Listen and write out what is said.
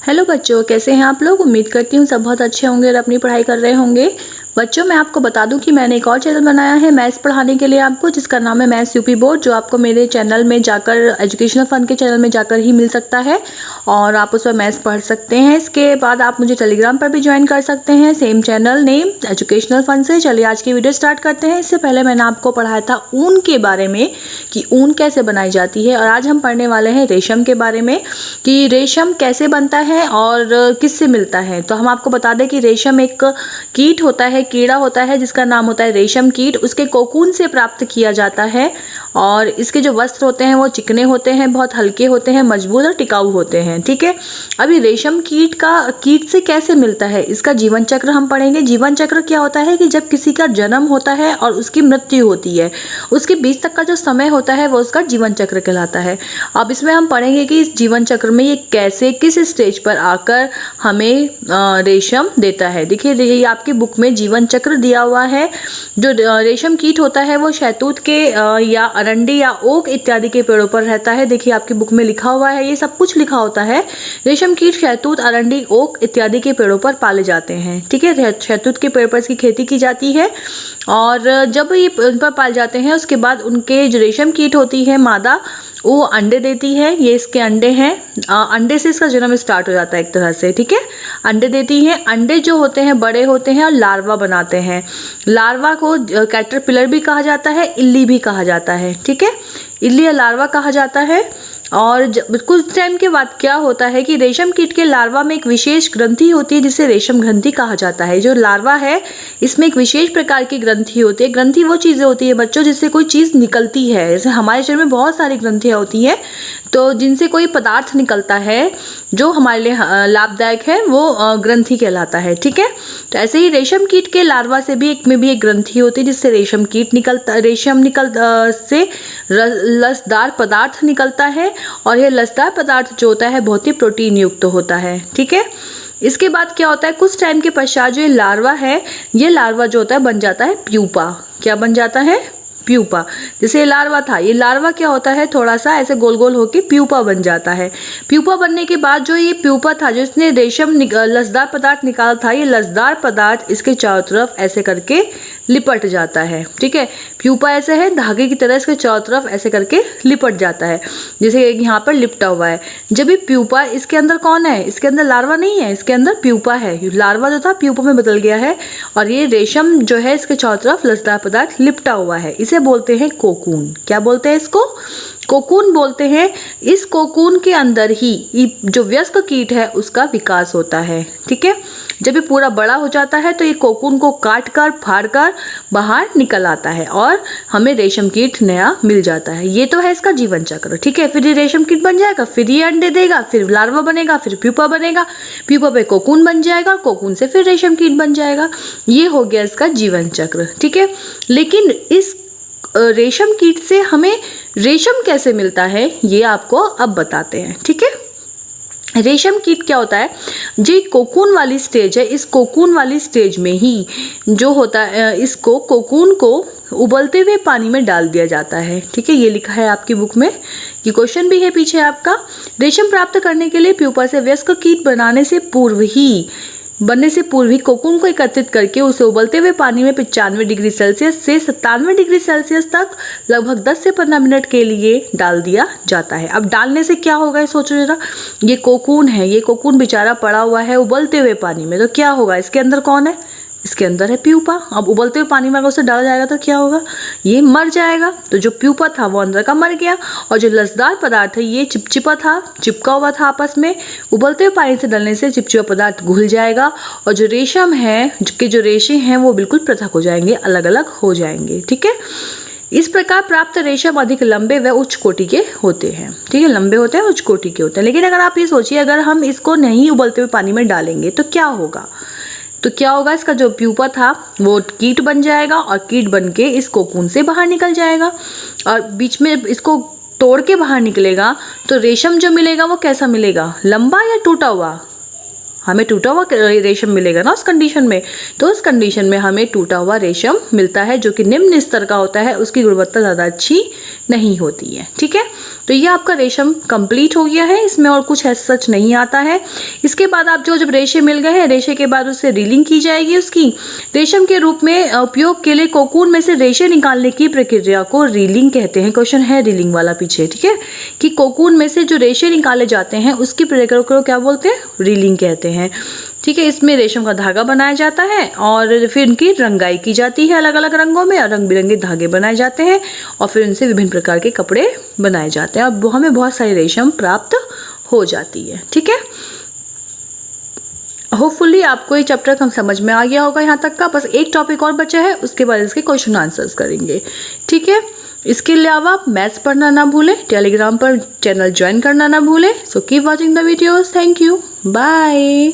Hello बच्चों, कैसे हैं आप लोग। उम्मीद करती हूँ सब बहुत अच्छे होंगे और अपनी पढ़ाई कर रहे होंगे। बच्चों, मैं आपको बता दूं कि मैंने एक और चैनल बनाया है मैथ्स पढ़ाने के लिए आपको, जिसका नाम है मैथ्स यूपी बोर्ड, जो आपको मेरे चैनल में जाकर एजुकेशनल फन के चैनल में जाकर ही मिल सकता है और आप उस पर मैथ्स पढ़ सकते हैं। इसके बाद आप मुझे टेलीग्राम पर भी ज्वाइन कर सकते हैं, same channel name educational fun से। चलिए आज की वीडियो स्टार्ट करते हैं। इससे पहले मैंने आपको पढ़ाया था ऊन के बारे में कि ऊन कैसे बनाई जाती है, और आज हम पढ़ने वाले हैं रेशम के बारे में कि रेशम कैसे बनता है और किससे मिलता है। तो हम आपको बता दें कि रेशम एक कीट होता है, कीड़ा होता है जिसका नाम होता है रेशम कीट। उसके कोकून से प्राप्त किया जाता है और इसके जो वस्त्र होते हैं वो चिकने होते हैं, बहुत हल्के होते हैं, मजबूत और टिकाऊ होते हैं। ठीक है, अभी रेशम कीट से कैसे मिलता है, इसका जीवन चक्र हम पढ़ेंगे। जीवन चक्र क्या होता है कि जब किसी का जन्म होता है और उसकी मृत्यु होती है, उसके बीच तक का जो समय होता है वो उसका जीवन चक्र कहलाता है। अब इसमें हम पढ़ेंगे कि इस जीवन चक्र में ये कैसे किस स्टेज पर आकर हमें रेशम देता है। देखिए, ये आपकी बुक में जीवन चक्र दिया हुआ है। जो रेशम कीट होता है वो शहतूत के या अरंडी या ओक इत्यादि के पेड़ों पर रहता है। देखिए आपकी बुक में लिखा हुआ है, ये सब कुछ लिखा होता है। रेशम कीट शहतूत, अरंडी, ओक इत्यादि के पेड़ों पर पाले जाते हैं। ठीक है, शहतूत के पेड़ पर इसकी खेती की जाती है और जब ये उन पर पाले जाते हैं उसके बाद उनके जो रेशम कीट होती है मादा, वो अंडे देती है। ये इसके अंडे हैं, अंडे से इसका जन्म स्टार्ट हो जाता है एक तरह से। ठीक है, अंडे देती हैं। अंडे जो होते हैं बड़े होते हैं और लार्वा बनाते हैं। लार्वा को कैटरपिलर भी कहा जाता है, इल्ली भी कहा जाता है। ठीक है, इल्ली या लार्वा कहा जाता है। और कुछ टाइम के बाद क्या होता है कि रेशम कीट के लार्वा में एक विशेष ग्रंथि होती है जिसे रेशम ग्रंथि कहा जाता है। जो लार्वा है इसमें एक विशेष प्रकार की ग्रंथि होती है। ग्रंथि वो चीज़ें होती है बच्चों जिससे कोई चीज़ निकलती है। जैसे हमारे शरीर में बहुत सारी ग्रंथियाँ होती हैं, तो जिनसे कोई पदार्थ निकलता है जो हमारे लिए लाभदायक है, वो ग्रंथि कहलाता है। ठीक है, तो ऐसे ही रेशम कीट के लार्वा से भी एक ग्रंथि होती है जिससे रेशम से लसदार पदार्थ निकलता है और यह लसदार पदार्थ जो होता है बहुत ही प्रोटीन युक्त होता है। ठीक है, इसके बाद क्या होता है, कुछ टाइम के पश्चात जो ये लार्वा है, ये लार्वा जो होता है बन जाता है प्यूपा। क्या बन जाता है? प्यूपा। जैसे ये लार्वा था, ये लार्वा क्या होता है, थोड़ा सा ऐसे गोल गोल होके प्यूपा बन जाता है। प्यूपा बनने के बाद जो ये प्यूपा था, जो इसने रेशम लसदार पदार्थ निकाला था, ये लसदार पदार्थ इसके चारों तरफ ऐसे करके लिपट जाता है। ठीक है, प्यूपा ऐसे है, धागे की तरह इसके चारों तरफ ऐसे करके लिपट जाता है, जैसे यहाँ पर लिपटा हुआ है। जब ये प्यूपा, इसके अंदर कौन है, इसके अंदर लार्वा नहीं है, इसके अंदर प्यूपा है। लार्वा जो था प्यूपा में बदल गया है और ये रेशम जो है इसके चारों तरफ लसदार पदार्थ लिपटा हुआ है। इसे बोलते हैं कोकून। क्या बोलते हैं इसको? कोकून बोलते हैं। इस कोकून के अंदर ही जो वयस्क कीट है उसका विकास होता है। ठीक है, जब ये पूरा बड़ा हो जाता है तो ये कोकून को काट कर फाड़ कर बाहर निकल आता है और हमें रेशम कीट नया मिल जाता है। ये तो है इसका जीवन चक्र। ठीक है, फिर ये रेशम कीट बन जाएगा, फिर ये अंडे देगा, फिर लार्वा बनेगा, फिर प्यूपा बनेगा, प्यूपा पे कोकून बन जाएगा, कोकून से फिर रेशम कीट बन जाएगा। ये हो गया इसका जीवन चक्र। ठीक है, लेकिन इस रेशम कीट से हमें रेशम कैसे मिलता है ये आपको अब बताते हैं। ठीक है, रेशम कीट क्या होता है, जो कोकून वाली स्टेज है, इस कोकून वाली स्टेज में ही जो होता है, इसको कोकून को उबलते हुए पानी में डाल दिया जाता है। ठीक है, ये लिखा है आपकी बुक में, ये क्वेश्चन भी है पीछे आपका। रेशम प्राप्त करने के लिए प्यूपा से वयस्क कीट बनने से पूर्व ही कोकून को एकत्रित करके उसे उबलते हुए पानी में 95 डिग्री सेल्सियस से 97 डिग्री सेल्सियस तक लगभग 10 से 15 मिनट के लिए डाल दिया जाता है। अब डालने से क्या होगा, सोचो जरा। ये कोकून है, ये कोकून बेचारा पड़ा हुआ है उबलते हुए पानी में, तो क्या होगा, इसके अंदर कौन है, इसके अंदर है प्यूपा। अब उबलते हुए पानी में अगर उसे डाला जाएगा तो क्या होगा, ये मर जाएगा। तो जो प्यूपा था वो अंदर का मर गया और जो लसदार पदार्थ है ये चिपचिपा था, चिपका हुआ था आपस में। उबलते हुए पानी से डालने से चिपचिपा पदार्थ घुल जाएगा और जो रेशम है, जो रेशे हैं वो बिल्कुल पृथक हो जाएंगे, अलग अलग हो जाएंगे। ठीक है, इस प्रकार प्राप्त रेशम अधिक लंबे व उच्च कोटि के होते हैं। ठीक है, लंबे होते हैं, उच्च कोटि के होते हैं। लेकिन अगर आप ये सोचिए, अगर हम इसको नहीं उबलते हुए पानी में डालेंगे तो क्या होगा, इसका जो प्यूपा था वो कीट बन जाएगा और कीट बन के इस कोकून से बाहर निकल जाएगा और बीच में इसको तोड़ के बाहर निकलेगा। तो रेशम जो मिलेगा वो कैसा मिलेगा, लंबा या टूटा हुआ? हमें टूटा हुआ रेशम मिलेगा ना उस कंडीशन में। तो उस कंडीशन में हमें टूटा हुआ रेशम मिलता है जो कि निम्न स्तर का होता है, उसकी गुणवत्ता ज़्यादा अच्छी नहीं होती है। ठीक है, तो ये आपका रेशम कंप्लीट हो गया है, इसमें और कुछ ऐसा सच नहीं आता है। इसके बाद आप जब रेशे मिल गए हैं, रेशे के बाद उससे रीलिंग की जाएगी। उसकी रेशम के रूप में उपयोग के लिए कोकून में से रेशे निकालने की प्रक्रिया को रीलिंग कहते हैं। क्वेश्चन है रीलिंग वाला पीछे, ठीक है, कि कोकून में से जो रेशे निकाले जाते हैं उसकी प्रक्रिया को क्या बोलते हैं, रीलिंग कहते हैं। ठीक है, इसमें रेशम का धागा बनाया जाता है और फिर उनकी रंगाई की जाती है अलग अलग रंगों में, और रंग बिरंगे धागे बनाए जाते हैं और फिर उनसे विभिन्न प्रकार के कपड़े बनाए जाते हैं और हमें बहुत सारी रेशम प्राप्त हो जाती है। ठीक है, होपफुली आपको ये चैप्टर कम समझ में आ गया होगा यहाँ तक का। बस एक टॉपिक और बचा है, उसके बाद इसके क्वेश्चन आंसर्स करेंगे। ठीक है, इसके अलावा आप मैथ्स पढ़ना ना भूलें, टेलीग्राम पर चैनल ज्वाइन करना ना भूलें। So keep watching the videos. Thank you, bye.